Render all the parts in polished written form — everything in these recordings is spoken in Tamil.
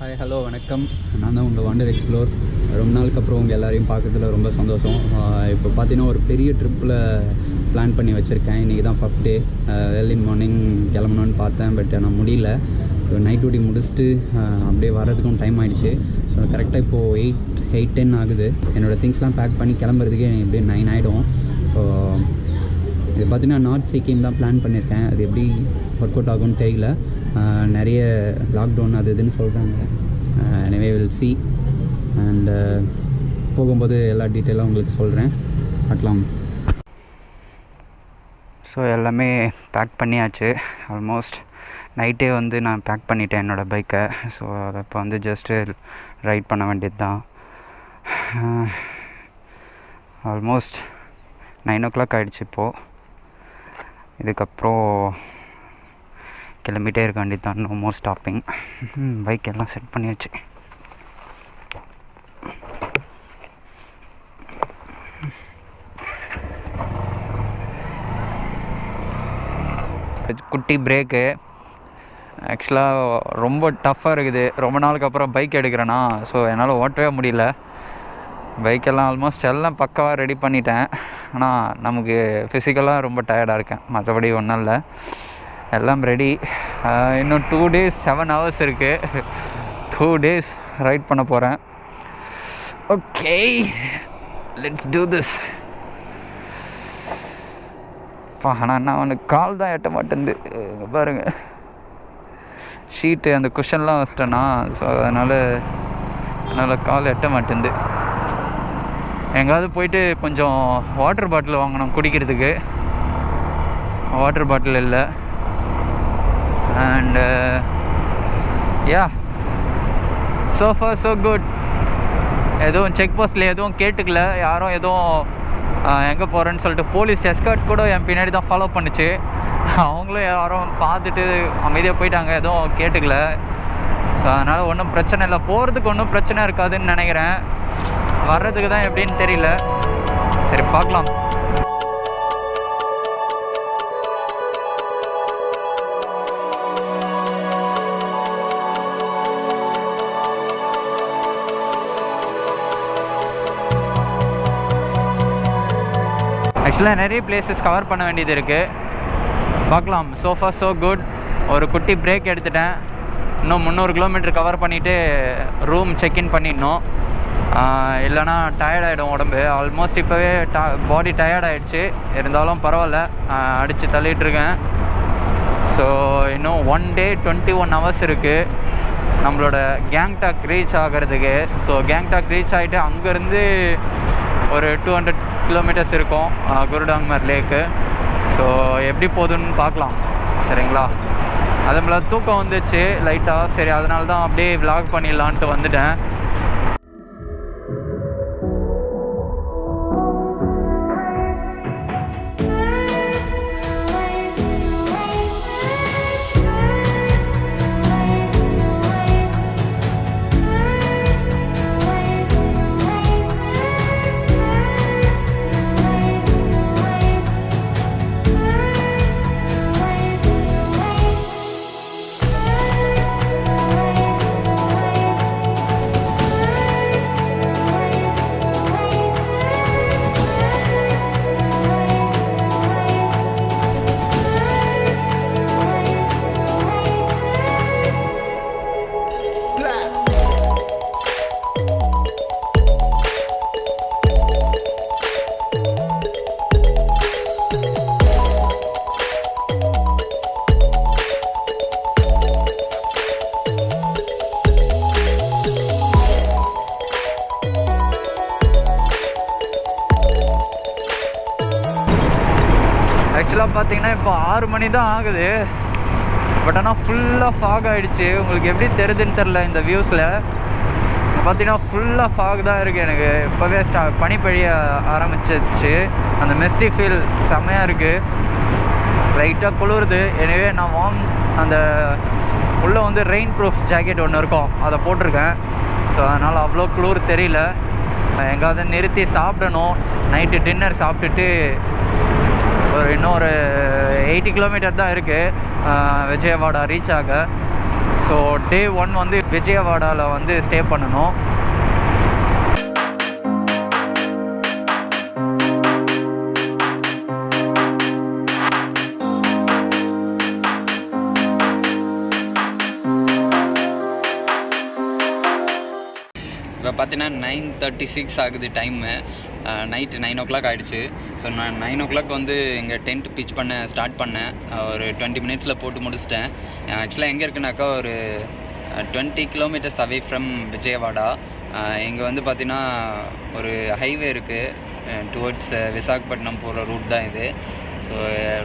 ஹாய் ஹலோ வணக்கம். நான் தான் உங்கள் வாண்டர் எக்ஸ்ப்ளோர். ரொம்ப நாளுக்கு அப்புறம் உங்கள் எல்லாரையும் பார்க்கறதுல ரொம்ப சந்தோஷம். இப்போ பார்த்தீங்கன்னா ஒரு பெரிய ட்ரிப்பில் பிளான் பண்ணி வச்சுருக்கேன். இன்றைக்கி தான் ஃபஸ்ட் டே. ஏர்லி மார்னிங் கிளம்பணுன்னு பார்த்தேன், பட் நான் முடியல. ஸோ நைட் டியூட்டி முடிச்சுட்டு அப்படியே வரதுக்கும் டைம் ஆகிடுச்சு. ஸோ கரெக்டாக இப்போது 8-10 ஆகுது. என்னோடய திங்ஸ்லாம் பேக் பண்ணி கிளம்புறதுக்கே எப்படியே 9 ஆகிடும். ஸோ இது பார்த்திங்கன்னா நார்த் சிக்கிம் தான் பிளான் பண்ணியிருக்கேன். அது எப்படி ஒர்க் அவுட் ஆகும்னு தெரியல. நிறைய லாக்டவுன் அது இதுன்னு சொல்கிறாங்க. எனவே வில் சி அண்ட் போகும்போது எல்லா டீட்டெயிலாக உங்களுக்கு சொல்கிறேன். பார்க்கலாம். ஸோ எல்லாமே பேக் பண்ணியாச்சு. ஆல்மோஸ்ட் நைட்டே நான் பேக் பண்ணிட்டேன் என்னோடய பைக்கை. ஸோ அதை இப்போ ஜஸ்ட்டு ரைட் பண்ண வேண்டியது தான். ஆல்மோஸ்ட் 9 o'clock ஆகிடுச்சு. இப்போது இதுக்கப்புறம் கிளம்பிட்டே இருக்க வேண்டியது தான். No more stopping. பைக் எல்லாம் செட் பண்ணியாச்சு. குட்டி பிரேக்கு. ஆக்சுவலாக ரொம்ப டஃப்பாக இருக்குது. ரொம்ப நாளுக்கு அப்புறம் பைக் எடுக்கிறேன்னா, ஸோ என்னால் ஓட்டவே முடியல. பைக்கெல்லாம் ஆல்மோஸ்ட் எல்லாம் பக்காவாக ரெடி பண்ணிட்டேன். ஆனால் நமக்கு ஃபிசிக்கலாக ரொம்ப டயர்டாக இருக்கேன். மற்றபடி ஒன்றும் இல்லை, எல்லாம் ரெடி. இன்னும் 2 days 7 hours இருக்குது. 2 days ரைட் பண்ண போகிறேன். Okay, let's do this. ஆனால் நான் அவனுக்கு கால் தான் எட்ட மாட்டேங்குது. பாருங்கள், ஷீட்டு அந்த குஷன்லாம் வச்சிட்டேன்னா, ஸோ அதனால் கால் எட்ட மாட்டேங்குது. எங்கேயாவது போயிட்டு கொஞ்சம் வாட்டர் பாட்டில் வாங்கணும் குடிக்கிறதுக்கு. வாட்டர் பாட்டில் இல்லை. And yeah, so far so good. எதுவும் செக் போஸ்ட்டில் எதுவும் கேட்டுக்கல. யாரும் எதுவும் எங்கே போகிறேன்னு சொல்லிட்டு போலீஸ் எஸ்கார்ட் கூட என் பின்னாடி தான் ஃபாலோ பண்ணிச்சு. அவங்களும் யாரும் பார்த்துட்டு அமைதியாக போயிட்டாங்க, எதுவும் கேட்டுக்கல. ஸோ அதனால் ஒன்றும் பிரச்சனை இல்லை. போகிறதுக்கு ஒன்றும் பிரச்சனை இருக்காதுன்னு நினைக்கிறேன். வர்றதுக்கு தான் எப்படின்னு தெரியல. சரி, பார்க்கலாம். ஆக்சுவலாக நிறைய பிளேசஸ் கவர் பண்ண வேண்டியது இருக்குது. பார்க்கலாம். so far so good. ஒரு குட்டி பிரேக் எடுத்துட்டேன். இன்னும் 300 கிலோமீட்டர் கவர் பண்ணிவிட்டு ரூம் செக்இன் பண்ணிடணும். இல்லைனா டயர்டாகிடும் உடம்பு. ஆல்மோஸ்ட் இப்போவே பாடி டயர்டாகிடுச்சு. இருந்தாலும் பரவாயில்ல, அடித்து தள்ளிகிட்ருக்கேன். ஸோ இன்னும் 1 day 21 hours இருக்குது நம்மளோட கேங்டாக் ரீச் ஆகிறதுக்கு. ஸோ கேங்டாக் ரீச் ஆகிட்டு அங்கேருந்து ஒரு 200 kilometers இருக்கும் குருடோங்மர் லேக்கு. ஸோ எப்படி போகுதுன்னு பார்க்கலாம். சரிங்களா? அது மேலே தூக்கம் வந்துச்சு லைட்டாக. சரி, அதனால தான் அப்படியே விலாக் பண்ணிடலான்ட்டு வந்துட்டேன். ஆக்சுவலாக பார்த்தீங்கன்னா இப்போ 6 மணி தான் ஆகுது. பட் ஆனால் ஃபுல்லாக ஃபாக் ஆகிடுச்சு. உங்களுக்கு எப்படி தெரியுதுன்னு தெரில. இந்த வியூஸில் பார்த்தீங்கன்னா ஃபுல்லாக ஃபாக் தான் இருக்குது. எனக்கு இப்போவே பனி பெய்ய ஆரம்பிச்சிச்சு. அந்த மெஸ்டி ஃபீல் செம்மையாக இருக்குது. லைட்டாக குளிருது. எனவே நான் அந்த உள்ளே ரெயின் ப்ரூஃப் ஜாக்கெட் ஒன்று இருக்கும், அதை போட்டிருக்கேன். ஸோ அதனால் அவ்வளோ குளிர் தெரியல. எங்காவது நிறுத்தி சாப்பிடணும். நைட்டு டின்னர் சாப்பிட்டுட்டு இன்னும் ஒரு 80 கிலோமீட்டர் தான் இருக்குது விஜயவாடா ரீச் ஆக. ஸோ டே 1 வந்து விஜயவாடாவில் வந்து ஸ்டே பண்ணணும். இப்போ பார்த்தீங்கன்னா 9:36 ஆகுது டைமு. நைட்டு 9 o'clock ஆகிடுச்சு. ஸோ நான் 9 o'clock வந்து இங்கே டென்ட் பிச் பண்ண ஸ்டார்ட் பண்ணேன். ஒரு 20 minutesல போட்டு முடிச்சிட்டேன். ஆக்சுவலாக எங்கே இருக்குனாக்கா ஒரு 20 kilometers அவே ஃப்ரம் விஜயவாடா. இங்கே வந்து பார்த்தீங்கன்னா ஒரு ஹைவே இருக்குது டுவர்ட்ஸ் விசாகப்பட்டினம் போகிற ரூட் தான் இது. ஸோ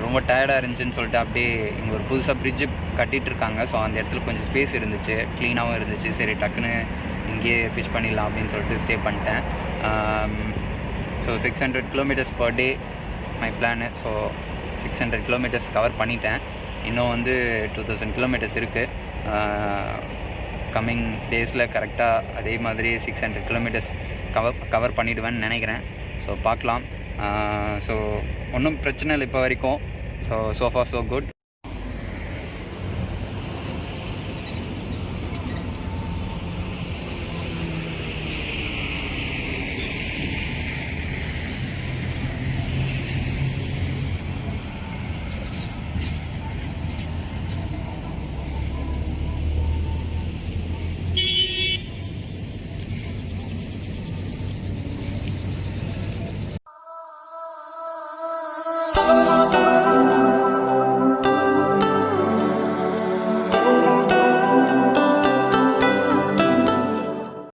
ரொம்ப டயர்டாக இருந்துச்சுன்னு சொல்லிட்டு அப்படியே இங்கே ஒரு புதுசாக பிரிட்ஜு கட்டிகிட்ருக்காங்க. ஸோ அந்த இடத்துல கொஞ்சம் ஸ்பேஸ் இருந்துச்சு, க்ளீனாகவும் இருந்துச்சு. சரி டக்குன்னு இங்கேயே பிச் பண்ணிடலாம் அப்படின்னு சொல்லிட்டு ஸ்டே பண்ணிட்டேன். So 600 kilometers per day my plan. So 600 kilometers cover பண்ணிட்டேன். இன்னும் வந்து 2000 kilometers இருக்குது. கம்மிங் டேஸில் கரெக்டாக அதே மாதிரி 600 kilometers கவர் பண்ணிவிடுவேன்னு நினைக்கிறேன். ஸோ பார்க்கலாம். ஸோ ஒன்றும் பிரச்சனை இல்லை இப்போ வரைக்கும். So for so good.